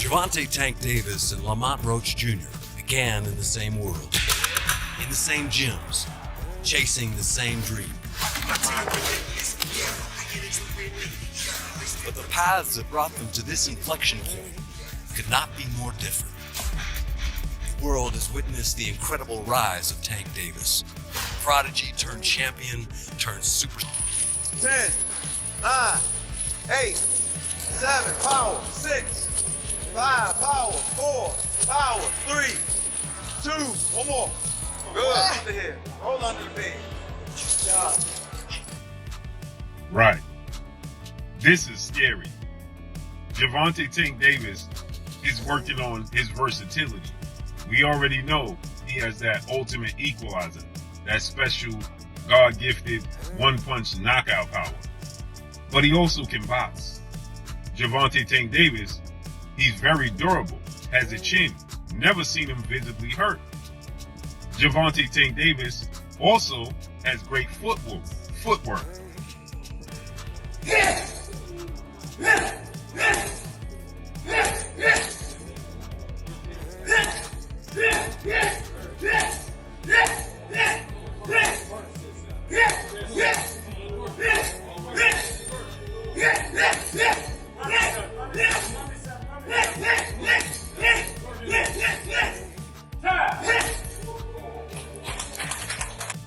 Gervonta "Tank" Davis and Lamont Roach Jr. began in the same world, in the same gyms, chasing the same dream. But the paths that brought them to this inflection point could not be more different. The world has witnessed the incredible rise of Tank Davis. Prodigy turned champion, turned super. 10, 9, 8, 7, power, 6, 5, power, 4, power, 3, 2, one more. Good. Under here. Hold under the bed. Good job. Right. This is scary. Gervonta "Tank" Davis is working on his versatility. We already know he has that ultimate equalizer, that special God-gifted one-punch knockout power. But he also can box. Gervonta "Tank" Davis, he's very durable, has a chin, never seen him visibly hurt. Gervonta "Tank" Davis also has great footwork.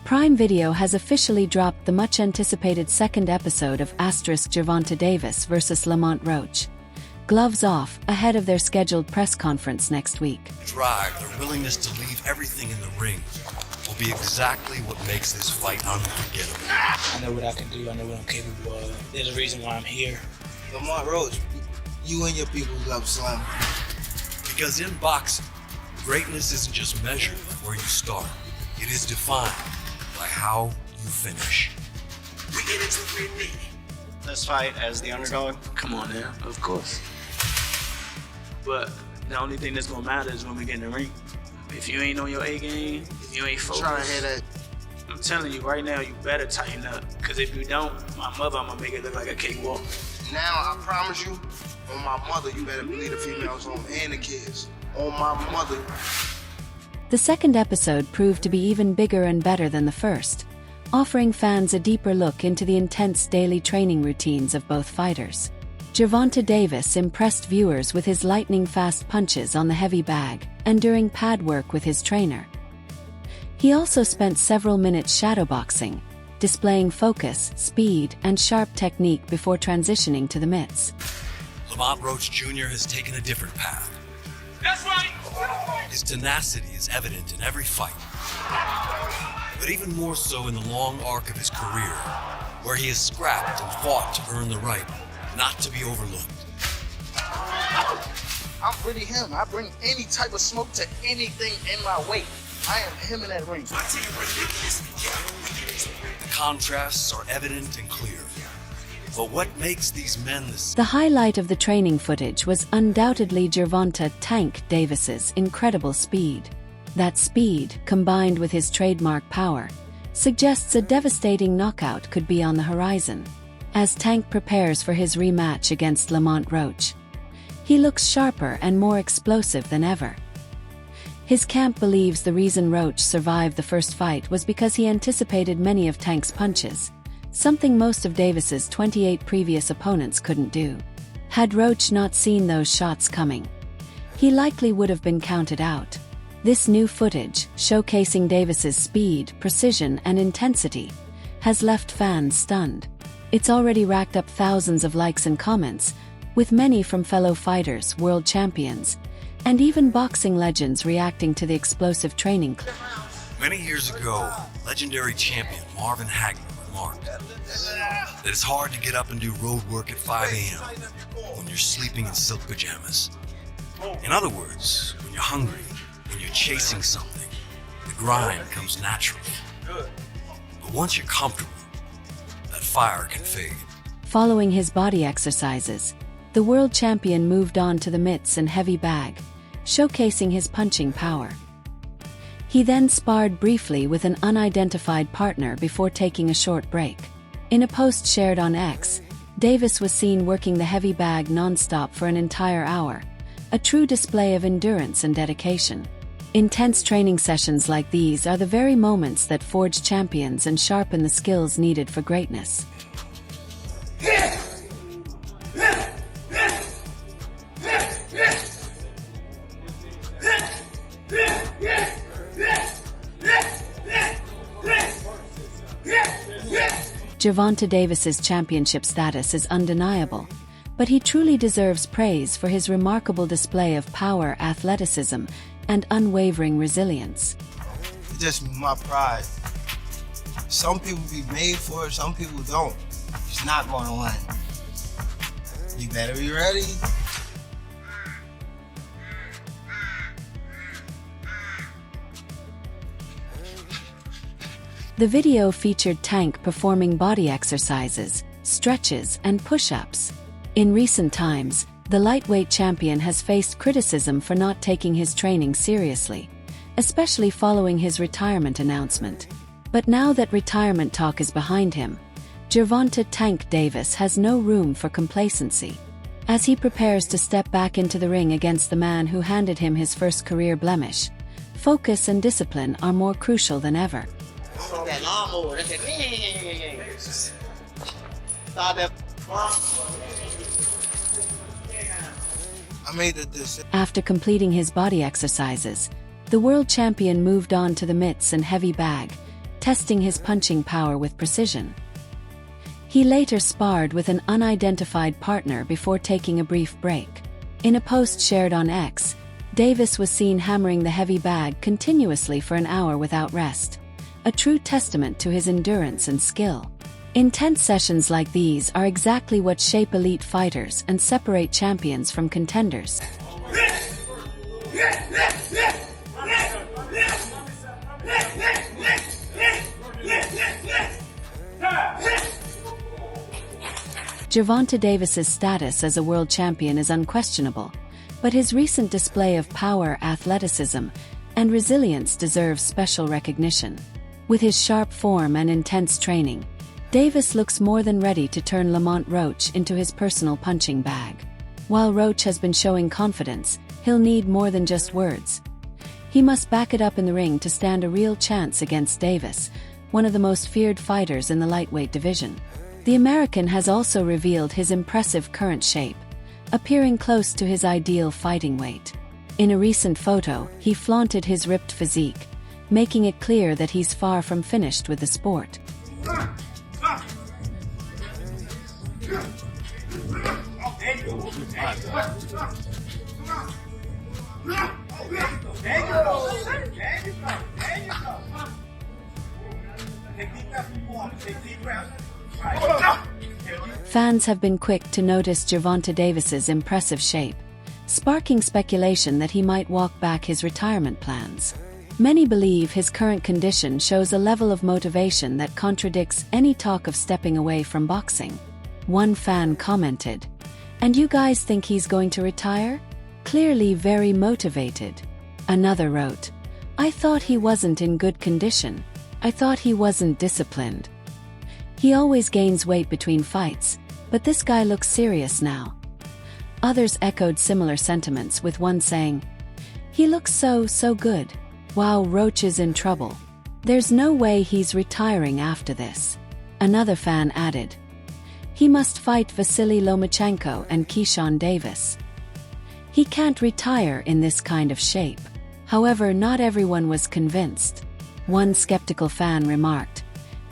Prime Video has officially dropped the much-anticipated second episode of Gervonta Davis vs. Lamont Roach. Gloves off, ahead of their scheduled press conference next week. Drive, their willingness to leave everything in the ring will be exactly what makes this fight unforgettable. I know what I can do, I know what I'm capable of. There's a reason why I'm here. Lamont Roach, you and your people love slam. Because in boxing, greatness isn't just measured by where you start. It is defined by how you finish. Let's fight as the underdog. Come on now, of course. But the only thing that's gonna matter is when we get in the ring. If you ain't on your A game, if you ain't focused, Trying to hear that. I'm telling you right now, you better tighten up. Cause if you don't, my mother, I'm gonna make it look like a cakewalk. Now, I promise you, on my mother, you better believe the females home and the kids. On my mother. The second episode proved to be even bigger and better than the first, offering fans a deeper look into the intense daily training routines of both fighters. Gervonta Davis impressed viewers with his lightning-fast punches on the heavy bag and during pad work with his trainer. He also spent several minutes shadowboxing, displaying focus, speed, and sharp technique before transitioning to the mitts. Lamont Roach Jr. has taken a different path. That's right. His tenacity is evident in every fight, but even more so in the long arc of his career, where he has scrapped and fought to earn the right not to be overlooked. I'm really him. I bring any type of smoke to anything in my way. I am him in that ring. The contrasts are evident and clear. But what makes these men The highlight of the training footage was undoubtedly Gervonta "Tank" Davis's incredible speed. That speed, combined with his trademark power, suggests a devastating knockout could be on the horizon. As Tank prepares for his rematch against Lamont Roach, he looks sharper and more explosive than ever. His camp believes the reason Roach survived the first fight was because he anticipated many of Tank's punches, something most of Davis's 28 previous opponents couldn't do. Had Roach not seen those shots coming, he likely would have been counted out. This new footage, showcasing Davis's speed, precision, and intensity, has left fans stunned. It's already racked up thousands of likes and comments, with many from fellow fighters, world champions, and even boxing legends reacting to the explosive training. Many years ago, legendary champion Marvin Hagler remarked that it's hard to get up and do road work at 5 a.m. when you're sleeping in silk pajamas. In other words, when you're hungry, when you're chasing something, the grind comes naturally. But once you're comfortable, that fire can fade. Following his body exercises, the world champion moved on to the mitts and heavy bag, showcasing his punching power. He then sparred briefly with an unidentified partner before taking a short break. In a post shared on X, Davis was seen working the heavy bag non-stop for an entire hour, a true display of endurance and dedication. Intense training sessions like these are the very moments that forge champions and sharpen the skills needed for greatness. Gervonta Davis's championship status is undeniable, but he truly deserves praise for his remarkable display of power, athleticism, and unwavering resilience. It's just my pride. Some people be made for it, some people don't. It's not going to win. You better be ready. The video featured Tank performing body exercises, stretches, and push-ups. In recent times, the lightweight champion has faced criticism for not taking his training seriously, especially following his retirement announcement. But now that retirement talk is behind him, Gervonta "Tank" Davis has no room for complacency. As he prepares to step back into the ring against the man who handed him his first career blemish, focus and discipline are more crucial than ever. After completing his body exercises, the world champion moved on to the mitts and heavy bag, testing his punching power with precision. He later sparred with an unidentified partner before taking a brief break. In a post shared on X, Davis was seen hammering the heavy bag continuously for an hour without rest, a true testament to his endurance and skill. Intense sessions like these are exactly what shape elite fighters and separate champions from contenders. Gervonta Davis's status as a world champion is unquestionable, but his recent display of power, athleticism, and resilience deserves special recognition. With his sharp form and intense training, Davis looks more than ready to turn Lamont Roach into his personal punching bag. While Roach has been showing confidence, he'll need more than just words. He must back it up in the ring to stand a real chance against Davis, one of the most feared fighters in the lightweight division. The American has also revealed his impressive current shape, appearing close to his ideal fighting weight. In a recent photo, he flaunted his ripped physique, making it clear that he's far from finished with the sport. Fans have been quick to notice Gervonta Davis's impressive shape, sparking speculation that he might walk back his retirement plans. Many believe his current condition shows a level of motivation that contradicts any talk of stepping away from boxing. One fan commented, "And you guys think he's going to retire? Clearly very motivated." Another wrote, "I thought he wasn't in good condition. I thought he wasn't disciplined. He always gains weight between fights, but this guy looks serious now." Others echoed similar sentiments, with one saying, "He looks so good. Wow, Roach is in trouble. There's no way he's retiring after this." Another fan added, "He must fight Vasily Lomachenko and Keyshawn Davis. He can't retire in this kind of shape." However, not everyone was convinced. One skeptical fan remarked,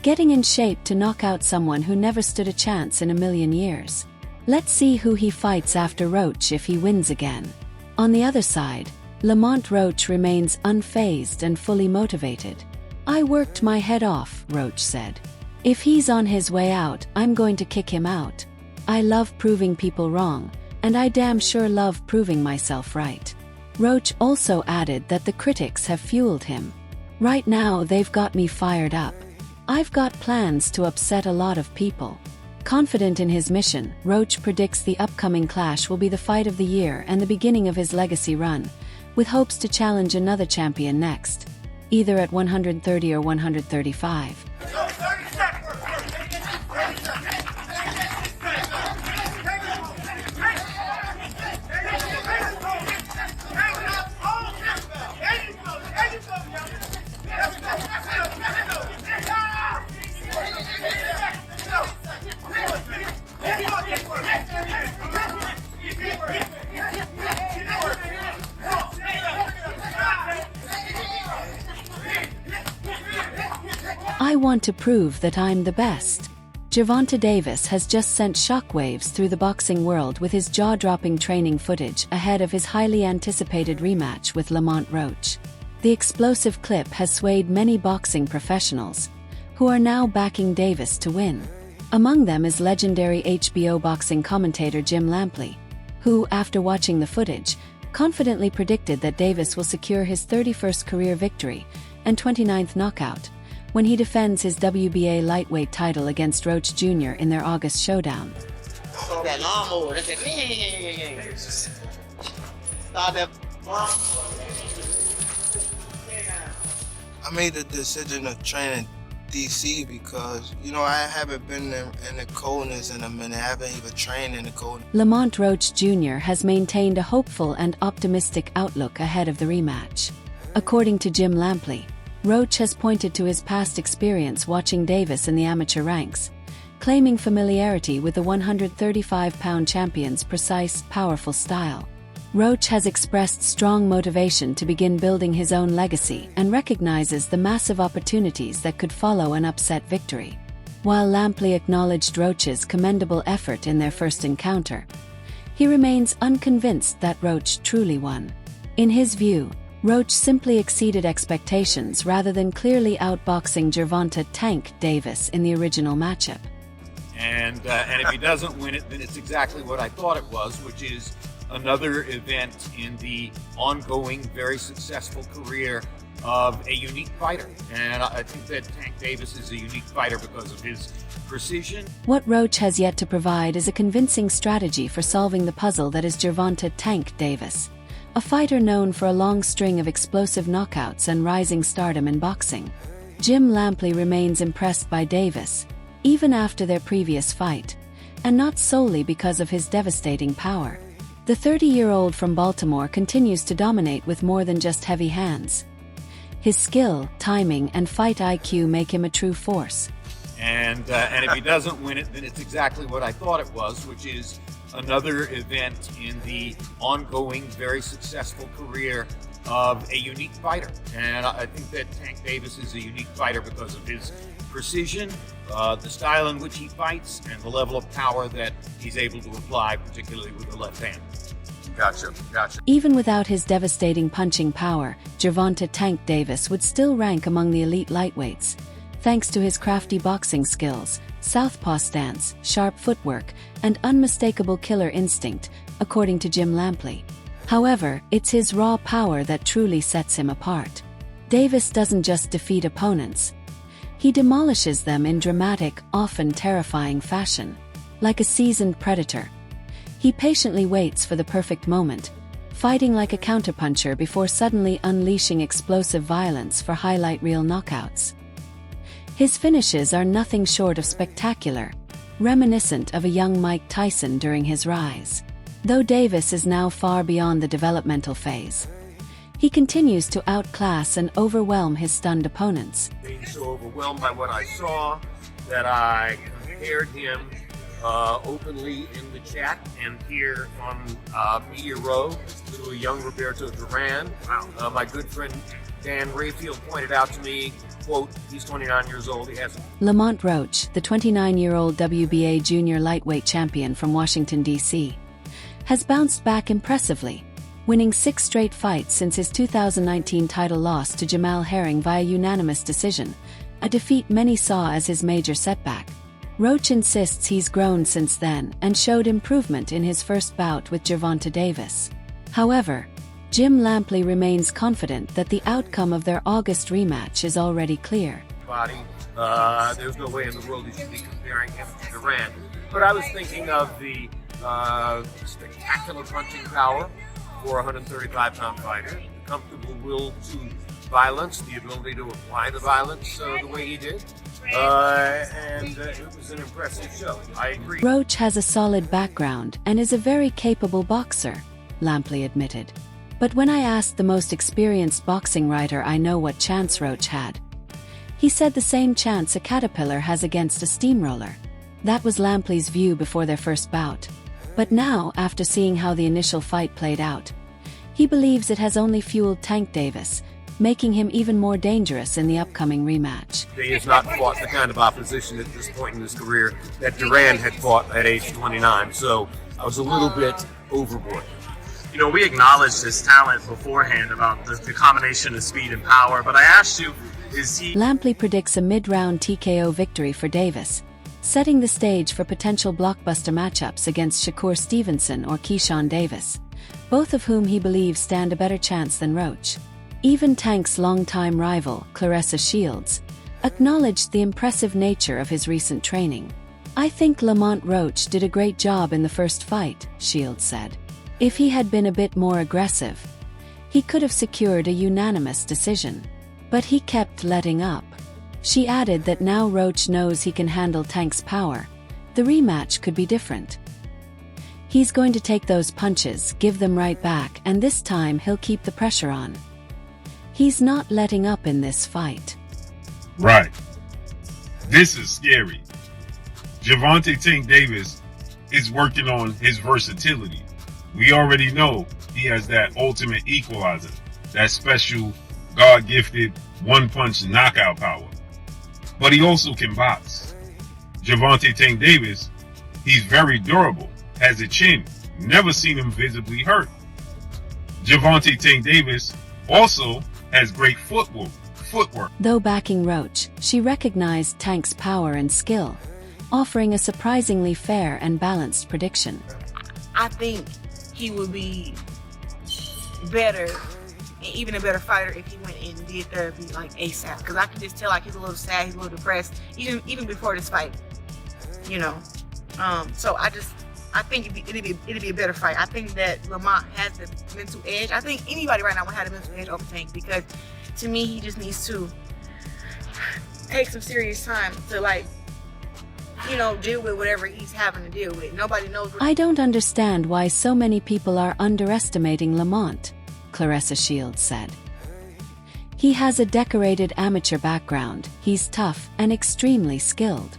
"Getting in shape to knock out someone who never stood a chance in a million years. Let's see who he fights after Roach if he wins again." On the other side, Lamont Roach remains unfazed and fully motivated. "I worked my head off," Roach said. "If he's on his way out, I'm going to kick him out. I love proving people wrong, and I damn sure love proving myself right." Roach also added that the critics have fueled him. "Right now they've got me fired up. I've got plans to upset a lot of people." Confident in his mission, Roach predicts the upcoming clash will be the fight of the year and the beginning of his legacy run, with hopes to challenge another champion next, either at 130 or 135. I want to prove that I'm the best. Gervonta Davis has just sent shockwaves through the boxing world with his jaw-dropping training footage ahead of his highly anticipated rematch with Lamont Roach. The explosive clip has swayed many boxing professionals, who are now backing Davis to win. Among them is legendary HBO boxing commentator Jim Lampley, who, after watching the footage, confidently predicted that Davis will secure his 31st career victory and 29th knockout when he defends his WBA lightweight title against Roach Jr. in their August showdown. I made the decision to train in DC because, I haven't been in the coldness in a minute. I haven't even trained in the cold. Lamont Roach Jr. has maintained a hopeful and optimistic outlook ahead of the rematch. According to Jim Lampley, Roach has pointed to his past experience watching Davis in the amateur ranks, claiming familiarity with the 135-pound champion's precise, powerful style. Roach has expressed strong motivation to begin building his own legacy and recognizes the massive opportunities that could follow an upset victory. While Lampley acknowledged Roach's commendable effort in their first encounter, he remains unconvinced that Roach truly won. In his view, Roach simply exceeded expectations rather than clearly outboxing Gervonta "Tank" Davis in the original matchup. And if he doesn't win it, then it's exactly what I thought it was, which is another event in the ongoing, very successful career of a unique fighter. And I think that Tank Davis is a unique fighter because of his precision. What Roach has yet to provide is a convincing strategy for solving the puzzle that is Gervonta "Tank" Davis, a fighter known for a long string of explosive knockouts and rising stardom in boxing. Jim Lampley remains impressed by Davis, even after their previous fight, and not solely because of his devastating power. The 30-year-old from Baltimore continues to dominate with more than just heavy hands. His skill, timing, and fight IQ make him a true force. And if he doesn't win it, then it's exactly what I thought it was, which is another event in the ongoing, very successful career of a unique fighter. And I think that Tank Davis is a unique fighter because of his precision, the style in which he fights, and the level of power that he's able to apply, particularly with the left hand. Gotcha. Even without his devastating punching power, Gervonta "Tank" Davis would still rank among the elite lightweights, thanks to his crafty boxing skills, southpaw stance, sharp footwork, and unmistakable killer instinct, according to Jim Lampley. However, it's his raw power that truly sets him apart. Davis doesn't just defeat opponents. He demolishes them in dramatic, often terrifying fashion. Like a seasoned predator, he patiently waits for the perfect moment, fighting like a counterpuncher before suddenly unleashing explosive violence for highlight reel knockouts. His finishes are nothing short of spectacular, reminiscent of a young Mike Tyson during his rise. Though Davis is now far beyond the developmental phase, he continues to outclass and overwhelm his stunned opponents. Being so overwhelmed by what I saw that I compared him openly in the chat and here on Media Row to a young Roberto Duran. My good friend Dan Rayfield pointed out to me, quote, he's 29 years old, he hasn't. Lamont Roach, the 29-year-old WBA junior lightweight champion from Washington, D.C., has bounced back impressively, winning 6 straight fights since his 2019 title loss to Jamal Herring via unanimous decision, a defeat many saw as his major setback. Roach insists he's grown since then and showed improvement in his first bout with Gervonta Davis. However, Jim Lampley remains confident that the outcome of their August rematch is already clear. There's no way in the world you should be comparing him to Duran. But I was thinking of the spectacular punching power for a 135-pound fighter, the comfortable will to violence, the ability to apply the violence the way he did. And it was an impressive show. I agree. Roach has a solid background and is a very capable boxer, Lampley admitted. But when I asked the most experienced boxing writer I know what chance Roach had, he said the same chance a caterpillar has against a steamroller. That was Lampley's view before their first bout. But now, after seeing how the initial fight played out, he believes it has only fueled Tank Davis, making him even more dangerous in the upcoming rematch. He has not fought the kind of opposition at this point in his career that Duran had fought at age 29, so I was a little bit overboard. You know, we acknowledged his talent beforehand about the combination of speed and power, but I asked you, is he... Lampley predicts a mid-round TKO victory for Davis, setting the stage for potential blockbuster matchups against Shakur Stevenson or Keyshawn Davis, both of whom he believes stand a better chance than Roach. Even Tank's longtime rival, Claresa Shields, acknowledged the impressive nature of his recent training. "I think Lamont Roach did a great job in the first fight," Shields said. "If he had been a bit more aggressive, he could have secured a unanimous decision. But he kept letting up." She added that now Roach knows he can handle Tank's power, the rematch could be different. "He's going to take those punches, give them right back, and this time he'll keep the pressure on. He's not letting up in this fight." Right. This is scary. Gervonta Tank Davis is working on his versatility. We already know he has that ultimate equalizer, that special God-gifted one-punch knockout power. But he also can box. Gervonta Tank Davis, he's very durable, has a chin, never seen him visibly hurt. Gervonta Tank Davis also has great footwork. Though backing Roach, she recognized Tank's power and skill, offering a surprisingly fair and balanced prediction. I think he would be better, even a better fighter, if he went and did therapy like ASAP. Because I can just tell like he's a little sad, he's a little depressed, even before this fight. You know, so I think it'd be a better fight. I think that Lamont has the mental edge. I think anybody right now would have the mental edge over Tank, because to me he just needs to take some serious time to, like, you know, deal with whatever he's having to deal with. Nobody knows "I don't understand why so many people are underestimating Lamont," Claresa Shields said. "He has a decorated amateur background, he's tough and extremely skilled.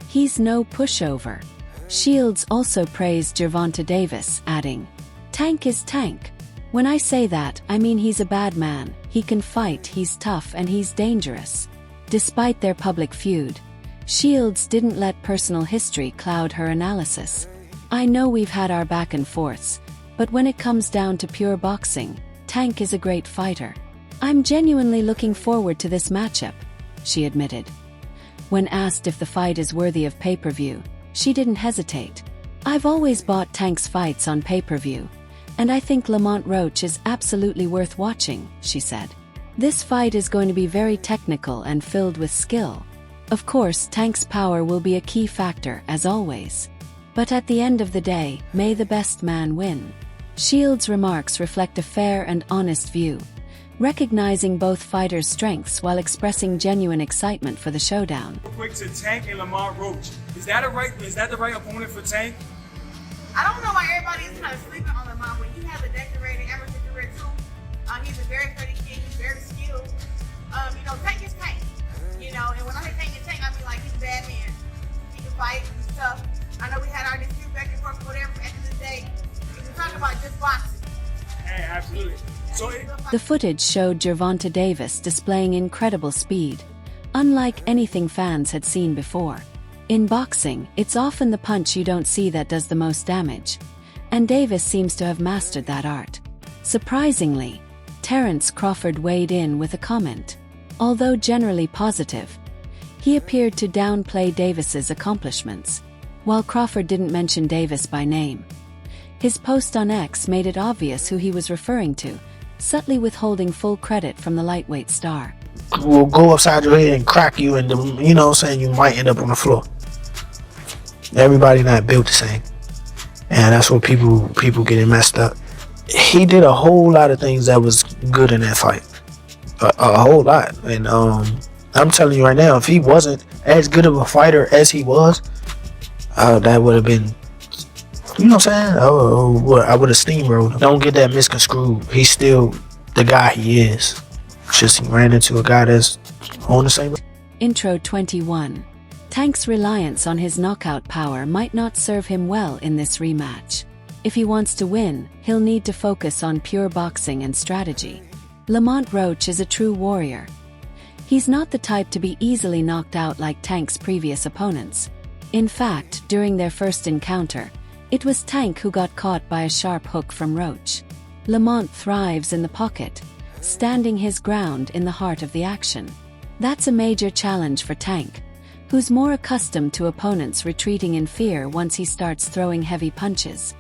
He's no pushover." Shields also praised Gervonta Davis, adding, "Tank is Tank. When I say that, I mean he's a bad man, he can fight, he's tough and he's dangerous." Despite their public feud, Shields didn't let personal history cloud her analysis. "I know we've had our back and forths, but when it comes down to pure boxing, Tank is a great fighter. I'm genuinely looking forward to this matchup," she admitted. When asked if the fight is worthy of pay-per-view, she didn't hesitate. "I've always bought Tank's fights on pay-per-view, and I think Lamont Roach is absolutely worth watching," she said. "This fight is going to be very technical and filled with skill. Of course, Tank's power will be a key factor, as always. But at the end of the day, may the best man win." Shields' remarks reflect a fair and honest view, recognizing both fighters' strengths while expressing genuine excitement for the showdown. Quick to Tank and Lamont Roach. Is that the right opponent for Tank? I don't know why everybody is kind of sleeping on Lamont, but he has a decorated amateur career too. He's a very funny kid, he's very skilled. You know, Tank is Tank. You know, and when I say Tank is Tank, I mean like he's a bad man. He can fight, he's tough. I know we had our dispute back and forth, whatever, at the end of the day, we're talking about just boxing. Hey, absolutely. The footage showed Gervonta Davis displaying incredible speed, unlike anything fans had seen before. In boxing, it's often the punch you don't see that does the most damage, and Davis seems to have mastered that art. Surprisingly, Terence Crawford weighed in with a comment. Although generally positive, he appeared to downplay Davis's accomplishments. While Crawford didn't mention Davis by name, his post on X made it obvious who he was referring to, subtly withholding full credit from the lightweight star. "Will go upside your head and crack you, and you know what I'm saying, you might end up on the floor." Everybody not built the same, and that's where people getting messed up. He did a whole lot of things that was good in that fight, a whole lot. And I'm telling you right now, if he wasn't as good of a fighter as he was, that would have been, you know what I'm saying? I would have steamrolled him. Don't get that misconstrued. He's still the guy he is. Just he ran into a guy that's on the same. Intro 21. Tank's reliance on his knockout power might not serve him well in this rematch. If he wants to win, he'll need to focus on pure boxing and strategy. Lamont Roach is a true warrior. He's not the type to be easily knocked out like Tank's previous opponents. In fact, during their first encounter, it was Tank who got caught by a sharp hook from Roach. Lamont thrives in the pocket, standing his ground in the heart of the action. That's a major challenge for Tank, who's more accustomed to opponents retreating in fear once he starts throwing heavy punches.